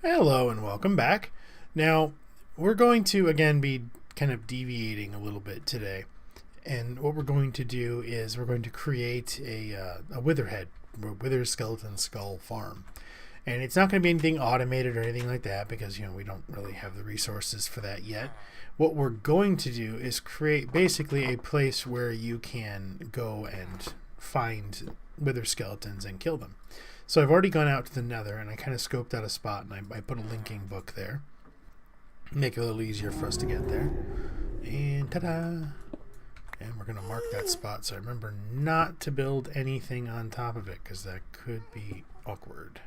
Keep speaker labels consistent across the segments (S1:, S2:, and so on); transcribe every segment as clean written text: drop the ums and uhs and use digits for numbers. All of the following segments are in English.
S1: Hello and welcome back. Now, we're going to again be kind of deviating a little bit today. And what we're going to do is we're going to create a wither skeleton skull farm. And it's not going to be anything automated or anything like that because, we don't really have the resources for that yet. What we're going to do is create basically a place where you can go and find wither skeletons and kill them. So I've already gone out to the nether and I kind of scoped out a spot and I put a linking book there. Make it a little easier for us to get there. And ta-da! And we're going to mark that spot so I remember not to build anything on top of it because that could be awkward.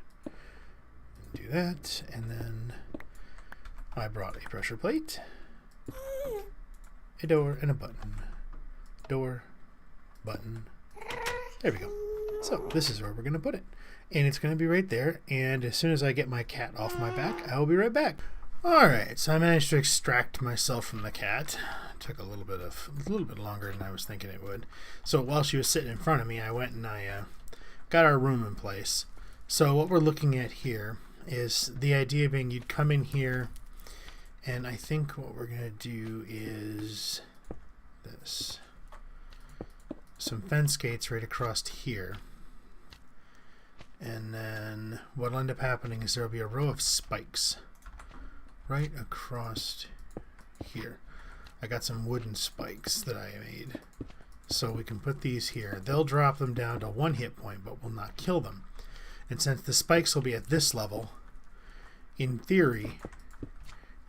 S1: Do that, and then I brought a pressure plate, a door, and a button. Door, button. There we go. So this is where we're going to put it. And it's going to be right there, and as soon as I get my cat off my back, I will be right back. Alright, so I managed to extract myself from the cat. It took a little bit longer than I was thinking it would. So while she was sitting in front of me, I went and I got our room in place. So what we're looking at here is the idea being you'd come in here, and I think what we're going to do is this. Some fence gates right across here. And then what'll end up happening is there'll be a row of spikes right across here. I got some wooden spikes that I made. So we can put these here. They'll drop them down to 1 hit point, but will not kill them. And since the spikes will be at this level, in theory,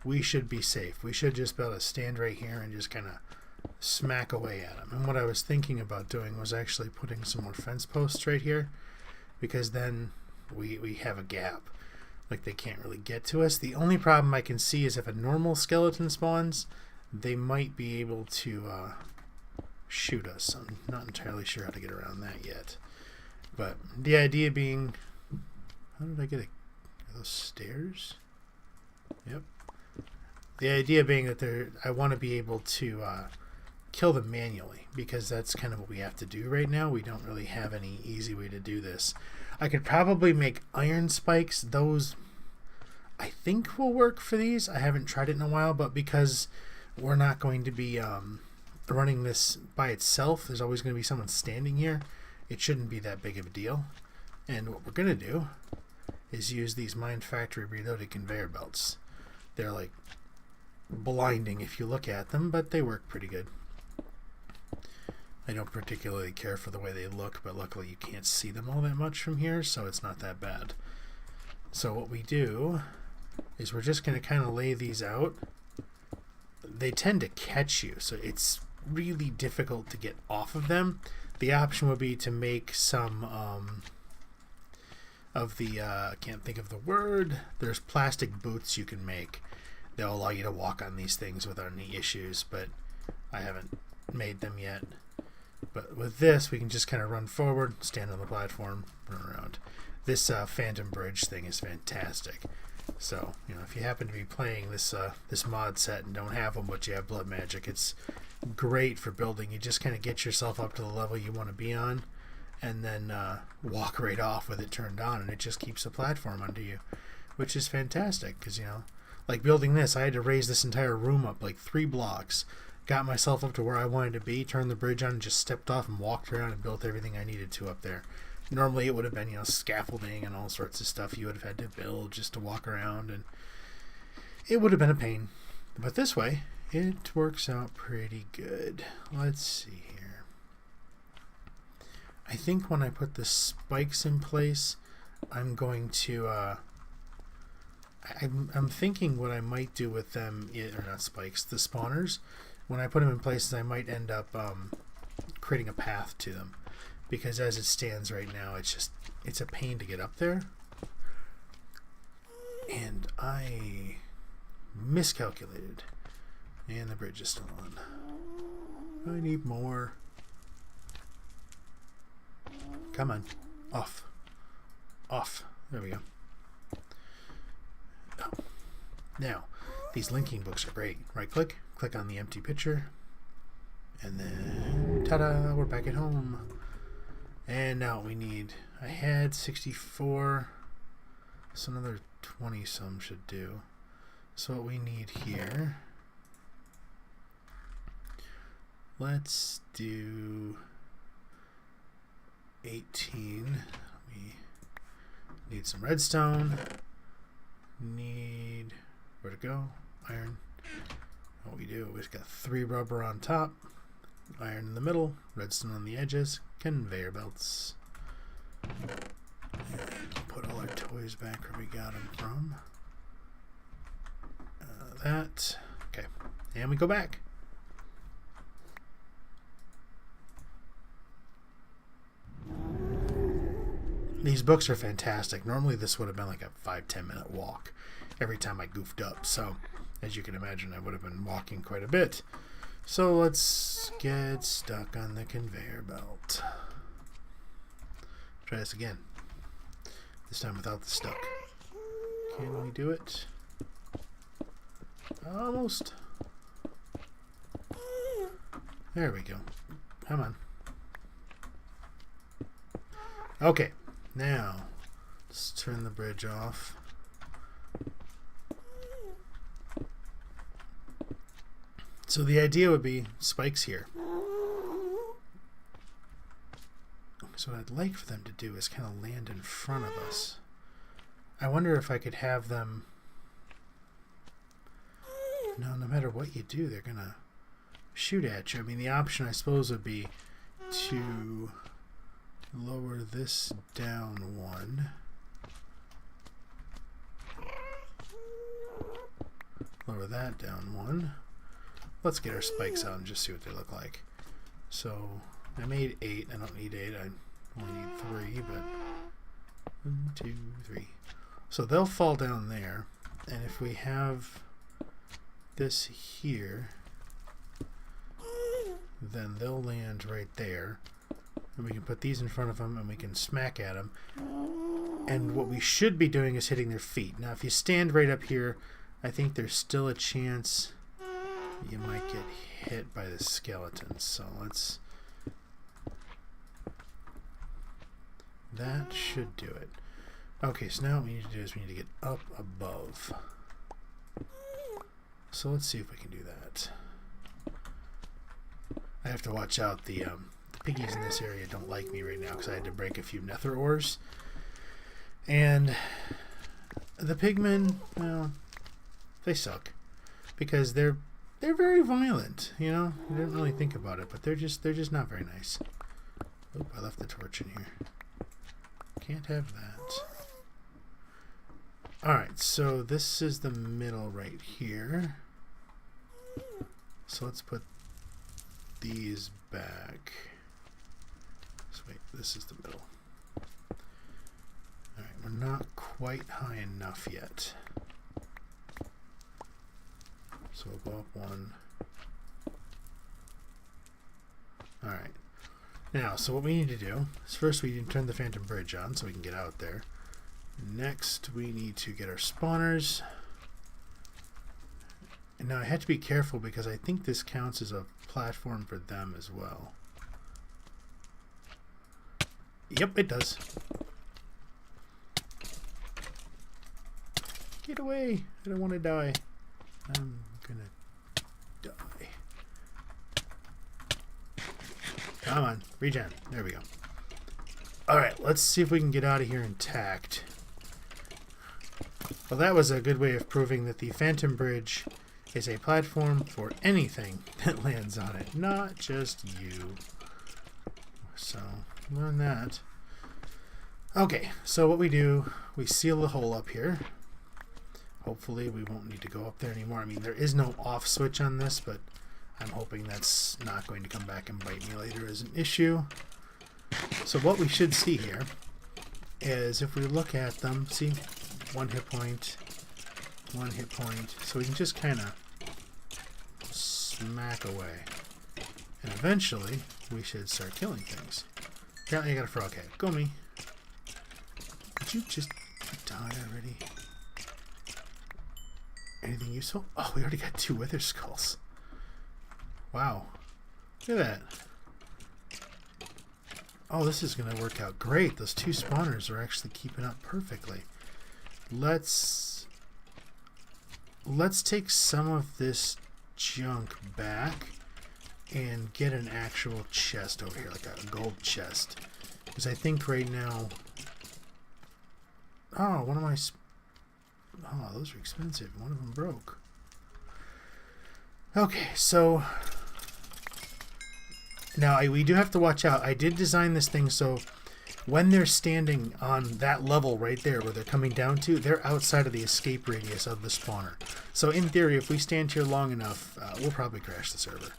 S1: we should be safe. We should just be able to stand right here and just kind of smack away at them. And what I was thinking about doing was actually putting some more fence posts right here, because then we have a gap. Like they can't really get to us. The only problem I can see is if a normal skeleton spawns, they might be able to shoot us. I'm not entirely sure how to get around that yet. But the idea being, how did I get are those stairs? Yep. The idea being that I want to be able to kill them manually, because that's kind of what we have to do right now. We don't really have any easy way to do this. I could probably make iron spikes. Those I think will work for these. I haven't tried it in a while, but because we're not going to be running this by itself, there's always going to be someone standing here. It shouldn't be that big of a deal. And what we're going to do is use these Mind Factory Reloaded conveyor belts. They're like blinding if you look at them, but they work pretty good. I don't particularly care for the way they look, but luckily you can't see them all that much from here, so it's not that bad. So what we do is we're just going to kind of lay these out. They tend to catch you, so it's really difficult to get off of them. The option would be to make some of the, I can't think of the word, there's plastic boots you can make. They'll allow you to walk on these things without any issues, but I haven't made them yet. But with this, we can just kind of run forward, stand on the platform, run around. This Phantom Bridge thing is fantastic. So, if you happen to be playing this this mod set and don't have them, but you have blood magic, it's great for building. You just kind of get yourself up to the level you want to be on, and then walk right off with it turned on, and it just keeps the platform under you, which is fantastic. Because like building this, I had to raise this entire room up like 3 blocks. Got myself up to where I wanted to be, turned the bridge on, and just stepped off and walked around and built everything I needed to up there. Normally it would have been, scaffolding and all sorts of stuff you would have had to build just to walk around, and it would have been a pain. But this way, it works out pretty good. Let's see here. I think when I put the spikes in place, I'm going to, I'm thinking what I might do with them, or not spikes, the spawners. When I put them in places, I might end up creating a path to them, because as it stands right now, it's a pain to get up there, and I miscalculated, and the bridge is still on. I need more. Come on, off. There we go. Oh. Now, these linking books are great. Right click on the empty picture, and then ta-da, we're back at home. And now we need, I had 64, so another 20 some should do. So what we need here, let's do 18. We need some redstone. Need, where to go? Iron. What we do, we just got 3 rubber on top, iron in the middle, redstone on the edges, conveyor belts. And put all our toys back where we got them from. That. Okay. And we go back. These books are fantastic. Normally this would have been like a 5-10 minute walk every time I goofed up. So as you can imagine, I would have been walking quite a bit. So let's get stuck on the conveyor belt. Try this again. This time without the stuck. Can we do it? Almost. There we go. Come on. Okay. Now, let's turn the bridge off. So the idea would be spikes here. So what I'd like for them to do is kind of land in front of us. I wonder if I could have them... No matter what you do, they're going to shoot at you. I mean, the option, I suppose, would be to lower this down 1. Lower that down 1. Let's get our spikes out and just see what they look like. So I made 8. I don't need 8. I only need 3, but 1, 2, 3. So they'll fall down there, and if we have this here, then they'll land right there. And we can put these in front of them and we can smack at them. And what we should be doing is hitting their feet. Now if you stand right up here, I think there's still a chance you might get hit by the skeletons. So let's... That should do it. Okay, so now what we need to do is we need to get up above. So let's see if we can do that. I have to watch out. The piggies in this area don't like me right now because I had to break a few nether ores. And the pigmen, well, they suck because they're very violent. You know, I didn't really think about it, but they're just not very nice. Oop, I left the torch in here. Can't have that. Alright, so this is the middle right here. So let's put these back. So wait, this is the middle. Alright, we're not quite high enough yet. So we'll go up 1. Alright. Now, so what we need to do is first we need to turn the Phantom Bridge on so we can get out there. Next, we need to get our spawners. And now I had to be careful because I think this counts as a platform for them as well. Yep, it does. Get away! I don't want to die. I'm gonna die. Come on, regen. There we go. Alright, let's see if we can get out of here intact. Well, that was a good way of proving that the Phantom Bridge is a platform for anything that lands on it, not just you. So, learn that. Okay, so what we do, we seal the hole up here. Hopefully we won't need to go up there anymore. I mean, there is no off switch on this, but I'm hoping that's not going to come back and bite me later as an issue. So what we should see here is if we look at them, see, 1 hit point, 1 hit point. So we can just kind of smack away. And eventually, we should start killing things. Apparently I got a frog head. Go me. Did you just die already? Anything useful? Oh, we already got 2 wither skulls. Wow. Look at that. Oh, this is going to work out great. Those 2 spawners are actually keeping up perfectly. let's take some of this junk back and get an actual chest over here, like a gold chest. Because I think right now... Oh, one of my... Oh, those are expensive. One of them broke. Okay, so... Now, we do have to watch out. I did design this thing so when they're standing on that level right there where they're coming down to, they're outside of the escape radius of the spawner. So in theory, if we stand here long enough, we'll probably crash the server.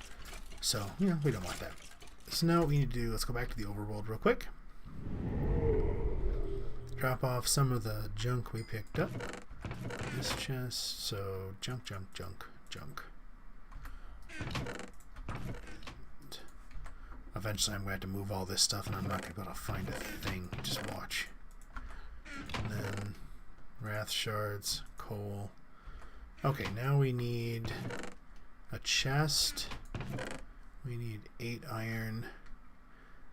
S1: So, you know, we don't want that. So now what we need to do, let's go back to the overworld real quick. Drop off some of the junk we picked up. This chest, so junk. Eventually I'm going to have to move all this stuff and I'm not going to be able to find a thing. Just watch. And then wrath shards, coal. Okay, now we need a chest. We need 8 iron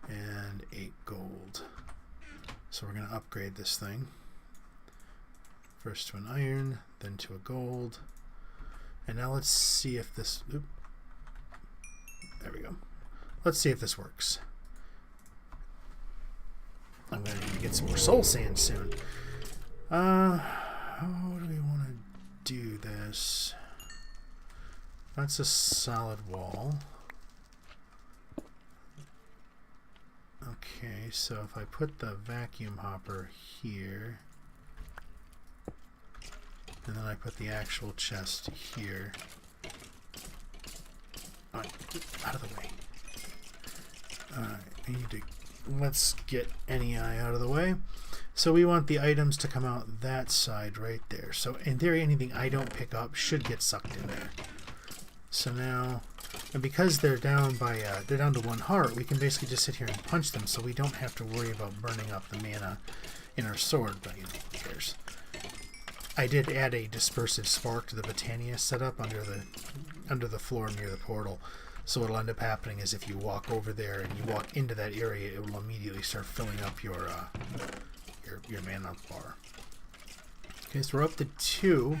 S1: and 8 gold. So we're going to upgrade this thing. First to an iron, then to a gold. And now let's see if this... Oop, there we go. Let's see if this works. I'm going to need to get some more soul sand soon. How do we want to do this? That's a solid wall. Okay, so if I put the vacuum hopper here, and then I put the actual chest here. Alright, out of the way. Alright, we need to... Let's get NEI out of the way. So we want the items to come out that side right there. So in theory, anything I don't pick up should get sucked in there. So now... And because they're down by they're down to 1 heart, we can basically just sit here and punch them, so we don't have to worry about burning up the mana in our sword. But you know, who cares? I did add a dispersive spark to the Botania setup under the floor near the portal. So what'll end up happening is if you walk over there and you walk into that area, it will immediately start filling up your mana bar. Okay, so we're up to 2.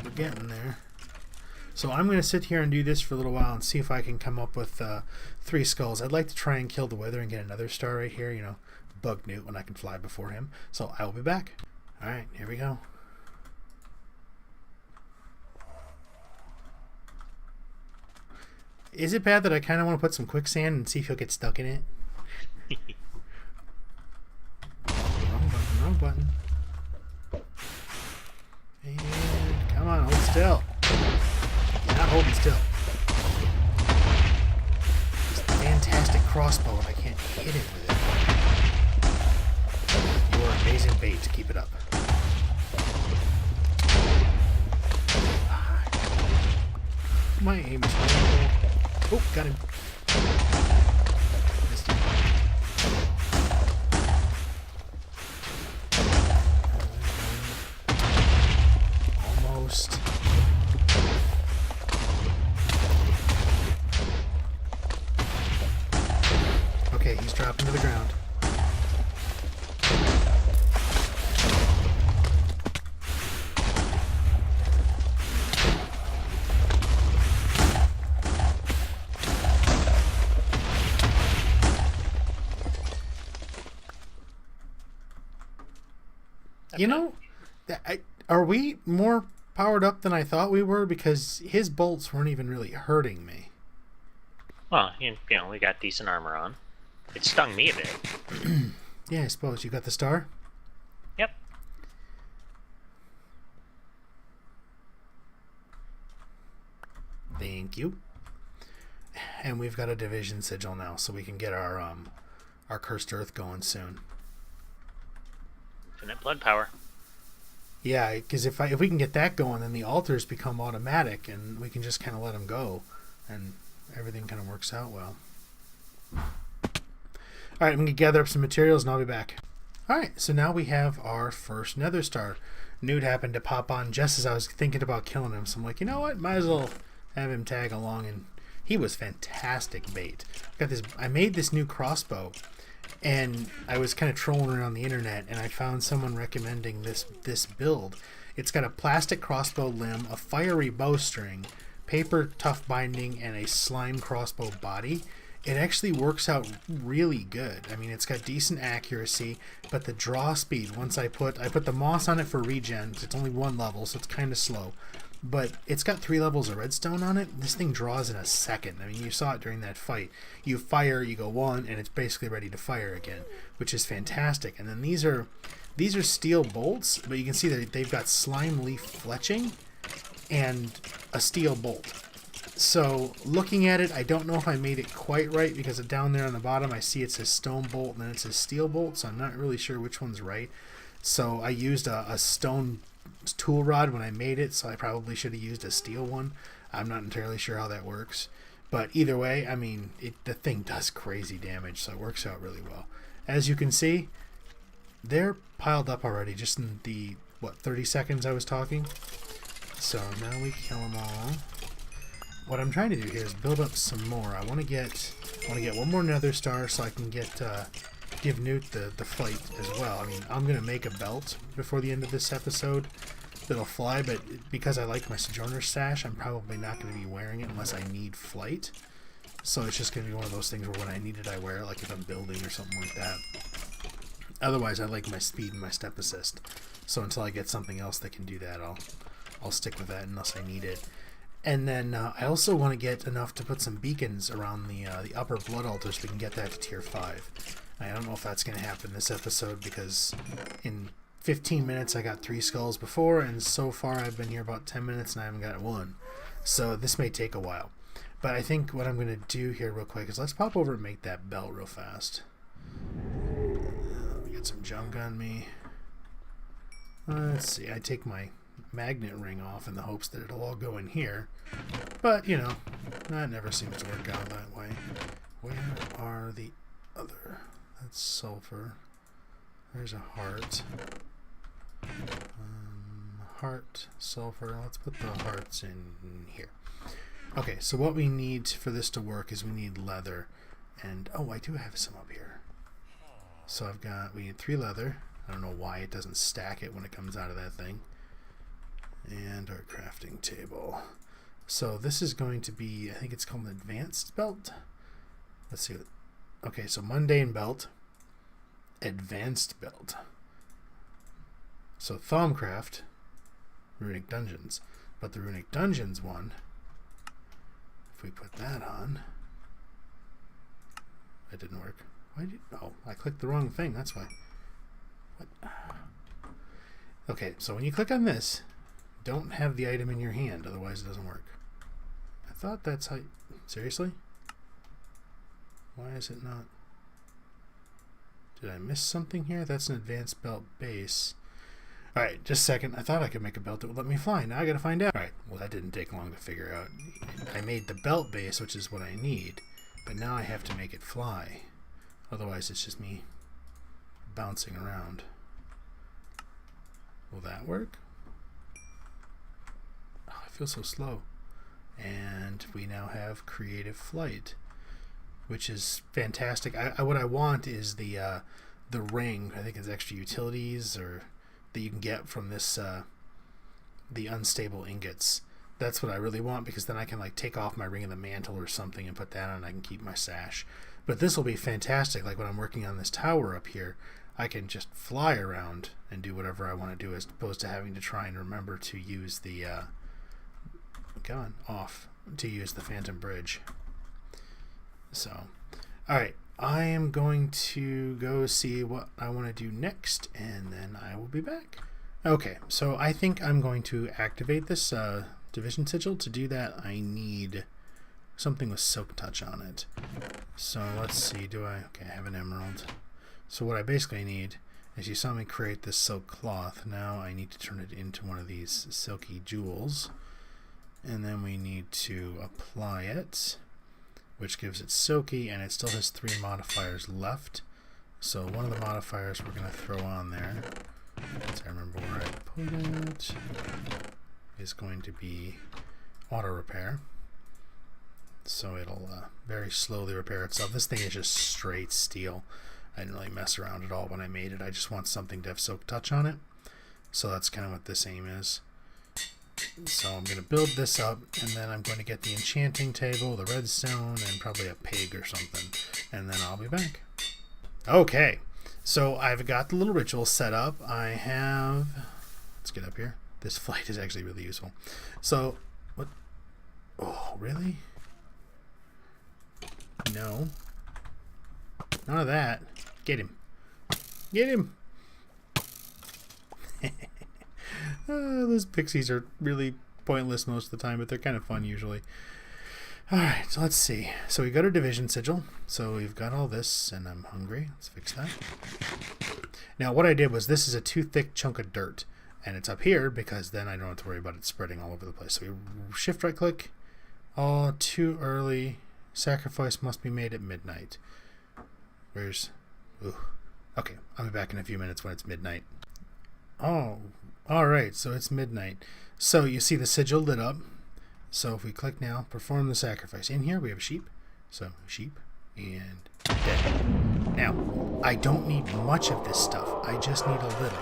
S1: We're getting there. So I'm going to sit here and do this for a little while and see if I can come up with 3 skulls. I'd like to try and kill the Wither and get another star right here, you know, bug newt when I can fly before him. So I will be back. Alright, here we go. Is it bad that I kind of want to put some quicksand and see if he'll get stuck in it? Wrong button. And come on, hold still. You're not holding still. It's a fantastic crossbow and I can't hit it with it. You are amazing bait. Keep it up. My aim is horrible. Oh, got him. Missed him. Almost. Okay, he's dropping to the ground. You know, are we more powered up than I thought we were? Because his bolts weren't even really hurting me.
S2: Well, you know, we got decent armor on. It stung me a bit.
S1: Yeah, I suppose. You got the star?
S2: Yep.
S1: Thank you. And we've got a division sigil now, so we can get our cursed earth going soon.
S2: Infinite blood power.
S1: Yeah, because if we can get that going, then the altars become automatic, and we can just kind of let them go, and everything kind of works out well. All right, I'm going to gather up some materials, and I'll be back. All right, so now we have our first nether star. Newt happened to pop on just as I was thinking about killing him, so I'm like, you know what? Might as well have him tag along, and he was fantastic bait. I made this new crossbow, And I was kind of trolling around the internet, and I found someone recommending this build. It's got a plastic crossbow limb, a fiery bowstring, paper tough binding, and a slime crossbow body. It actually works out really good. I mean, it's got decent accuracy, but the draw speed, once I put the moss on it for regen, it's only 1 level, so it's kind of slow. But it's got 3 levels of redstone on it. This thing draws in a second. I mean, you saw it during that fight. You fire, you go 1, and it's basically ready to fire again, which is fantastic. And then these are steel bolts, but you can see that they've got slime leaf fletching and a steel bolt. So looking at it, I don't know if I made it quite right, because down there on the bottom I see it says stone bolt and then it says steel bolt, so I'm not really sure which one's right. So I used a stone tool rod when I made it, so I probably should have used a steel one. I'm not entirely sure how that works, but either way, I mean, the thing does crazy damage, so it works out really well. As you can see, they're piled up already just in the 30 seconds I was talking. So now we kill them all. What I'm trying to do here is build up some more. I want to get 1 more nether star so I can give Newt the flight as well. I mean, I'm gonna make a belt before the end of this episode that'll fly, but because I like my Sojourner stash, I'm probably not going to be wearing it unless I need flight. So it's just going to be one of those things where when I need it, I wear it, like if I'm building or something like that. Otherwise, I like my speed and my step assist. So until I get something else that can do that, I'll stick with that unless I need it. And then I also want to get enough to put some beacons around the upper blood altar so we can get that to tier 5. I don't know if that's going to happen this episode, because in 15 minutes I got 3 skulls before, and so far I've been here about 10 minutes and I haven't got 1. So this may take a while. But I think what I'm going to do here real quick is let's pop over and make that belt real fast. Let me get some junk on me. Let's see, I take my magnet ring off in the hopes that it'll all go in here. But, you know, that never seems to work out that way. Where are the other? That's sulfur. There's a heart. Heart, sulfur. Let's put the hearts in here. Okay, so what we need for this to work is we need leather. And, oh, I do have some up here. So we need 3 leather. I don't know why it doesn't stack it when it comes out of that thing. And our crafting table. So this is going to be, I think it's called an advanced belt. Let's see. Okay, so mundane belt, advanced belt. So Thaumcraft, Runic Dungeons. But the Runic Dungeons one, if we put that on, it didn't work. Oh, I clicked the wrong thing, that's why. What? Okay, so when you click on this, don't have the item in your hand, otherwise it doesn't work. I thought that's how... Seriously? Why is it not... Did I miss something here? That's an advanced belt base. Alright, just a second. I thought I could make a belt that would let me fly. Now I gotta find out. Alright, well that didn't take long to figure out. I made the belt base, which is what I need, but now I have to make it fly. Otherwise it's just me bouncing around. Will that work? Oh, I feel so slow. And we now have creative flight, which is fantastic. What I want is the ring. I think it's extra utilities or that you can get from this the unstable ingots. That's what I really want, because then I can like take off my ring of the mantle or something and put that on and I can keep my sash. But this will be fantastic. Like when I'm working on this tower up here, I can just fly around and do whatever I want to do, as opposed to having to try and remember to use the to use the Phantom Bridge. So, alright, I am going to go see what I want to do next, and then I will be back. Okay, so I think I'm going to activate this Division Sigil. To do that, I need something with Silk Touch on it. So let's see, okay, I have an emerald. So what I basically need is, you saw me create this silk cloth. Now I need to turn it into one of these silky jewels. And then we need to apply it, which gives it silky, and it still has 3 modifiers left. So one of the modifiers we're going to throw on there, once I remember where I put it, is going to be auto repair. So it'll very slowly repair itself. This thing is just straight steel. I didn't really mess around at all when I made it. I just want something to have silk touch on it. So that's kind of what this aim is. So I'm going to build this up, and then I'm going to get the enchanting table, the redstone, and probably a pig or something. And then I'll be back. Okay, so I've got the little ritual set up. I have... Let's get up here. This flight is actually really useful. So, what? Oh, really? No. None of that. Get him. Get him! Those pixies are really pointless most of the time, but they're kind of fun usually. Alright, so let's see. So we got our division sigil. So we've got all this, and I'm hungry. Let's fix that. Now what I did was, this is a too thick chunk of dirt. And it's up here because then I don't have to worry about it spreading all over the place. So we shift right click. Oh, too early. Sacrifice must be made at midnight. Where's... Ooh. Okay, I'll be back in a few minutes when it's midnight. Oh, alright, so it's midnight. So you see the sigil lit up. So if we click now, perform the sacrifice. In here we have a sheep. So sheep and dead. Now, I don't need much of this stuff. I just need a little.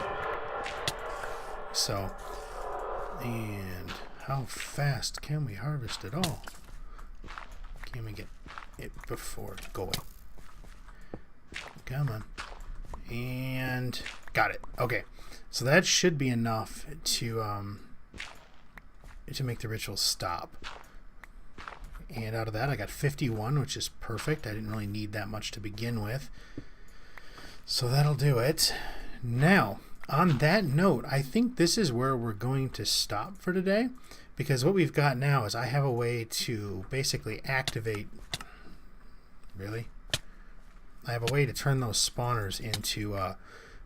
S1: So, and how fast can we harvest it all? Can we get it before it go away? Come on. And got it. Okay, so that should be enough to make the ritual stop. And out of that I got 51, which is perfect. I didn't really need that much to begin with. So that'll do it. Now, on that note, I think this is where we're going to stop for today, because what we've got now is I have a way to basically activate... Really? I have a way to turn those spawners into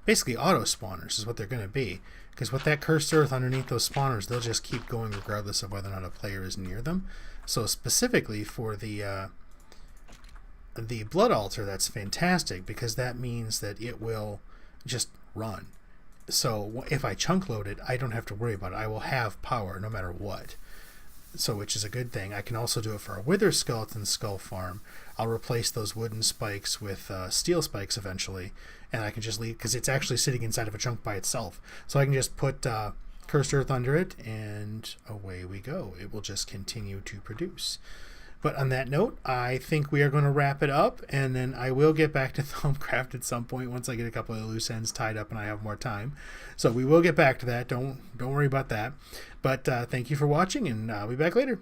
S1: basically auto spawners is what they're going to be, because with that cursed earth underneath those spawners, they'll just keep going regardless of whether or not a player is near them. So specifically for the blood altar, that's fantastic, because that means that it will just run. So if I chunk load it, I don't have to worry about it. I will have power no matter what. So, which is a good thing. I can also do it for a wither skeleton skull farm. I'll replace those wooden spikes with steel spikes eventually, and I can just leave, because it's actually sitting inside of a chunk by itself. So I can just put cursed earth under it, and away we go. It will just continue to produce. But on that note, I think we are going to wrap it up, and then I will get back to Thumbcraft at some point once I get a couple of loose ends tied up and I have more time. So we will get back to that. Don't worry about that. But thank you for watching, and I'll be back later.